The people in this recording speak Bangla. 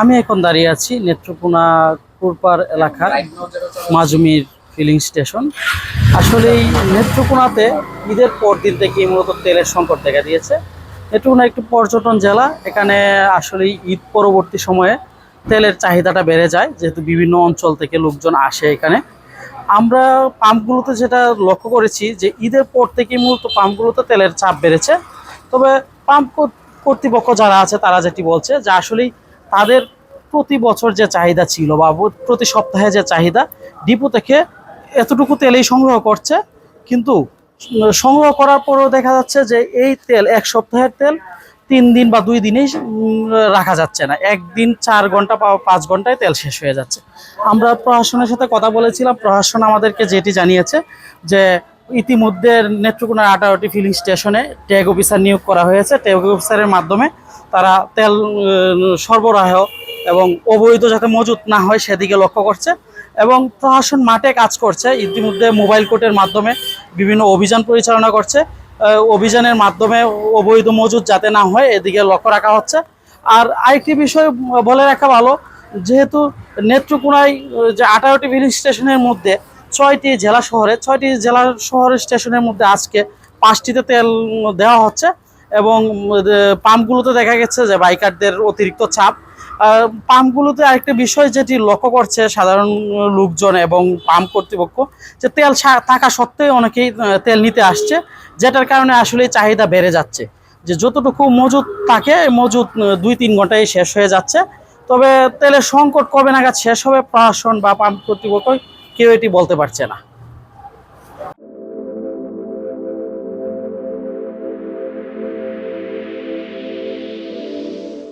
আমি এখন দাঁড়িয়ে আছি নেত্রকোনা কুরপার এলাকার মাজুমির ফিলিং স্টেশন। আসলে এই নেত্রকোনাতে ঈদের পর দিন থেকে মূলত তেলের সংকট দেখা দিয়েছে। নেত্রকোনা একটি পর্যটন জেলা, এখানে আসলে ঈদ পরবর্তী সময়ে তেলের চাহিদাটা বেড়ে যায়, যেহেতু বিভিন্ন অঞ্চল থেকে লোকজন আসে এখানে। আমরা পাম্পগুলোতে যেটা লক্ষ্য করেছি যে ঈদের পর থেকে মূলত পাম্পগুলোতে তেলের চাপ বেড়েছে। তবে পাম্প কর্তৃপক্ষ যারা আছে তারা যেটি বলছে যে আসলেই তাদের প্রতি বছর যে চাহিদা ছিল বা প্রতি সপ্তাহে যে চাহিদা, ডিপো থেকে এতটুকু তেলেই সংগ্রহ করছে। কিন্তু সংগ্রহ করার পরেও দেখা যাচ্ছে যে এই তেল এক সপ্তাহের তেল 3 দিন বা 2 দিনেই রাখা যাচ্ছে না, একদিন 4 ঘন্টা বা 5 ঘন্টায় তেল শেষ হয়ে যাচ্ছে। আমরা প্রশাসনের সাথে কথা বলেছিলাম, প্রশাসন আমাদেরকে যেটি জানিয়েছে যে ইতিমধ্যে নেত্রকোনার 18টি ফিলিং স্টেশনে ট্যাগ অফিসার নিয়োগ করা হয়েছে। ট্যাগ অফিসারের মাধ্যমে তারা তেল সরবরাহ এবং অবৈধ যাতে মজুত না হয় সেদিকে লক্ষ্য করছে, এবং প্রশাসন মাঠে কাজ করছে। ইতিমধ্যে মোবাইল কোর্টের মাধ্যমে বিভিন্ন অভিযান পরিচালনা করছে। অভিযানের মাধ্যমে অবৈধ মজুত যাতে না হয় এদিকে লক্ষ্য রাখা হচ্ছে। আর আরেকটি বিষয় বলে রাখা ভালো, যেহেতু নেত্রকোনায় যে 18টি ফিলিং স্টেশনের মধ্যে 6টি জেলা শহরের স্টেশনের মধ্যে আজকে 5টিতে তেল দেওয়া হচ্ছে, এবং পাম্পগুলোতে দেখা গেছে যে বাইকারদের অতিরিক্ত চাপ। পাম্পগুলোতে আরেকটা বিষয় যেটি লক্ষ্য করছে সাধারণ লোকজন এবং পাম্প কর্তৃপক্ষ, যে তেল থাকা সত্ত্বেও অনেকেই তেল নিতে আসছে, যেটার কারণে আসলে চাহিদা বেড়ে যাচ্ছে। যে যতটুকু মজুত থাকে মজুত 2-3 ঘন্টায় শেষ হয়ে যাচ্ছে। তবে তেলের সংকট কবে নাগাদ শেষ হবে প্রশাসন বা পাম্প কর্তৃপক্ষ কেউ এটি বলতে পারছে না।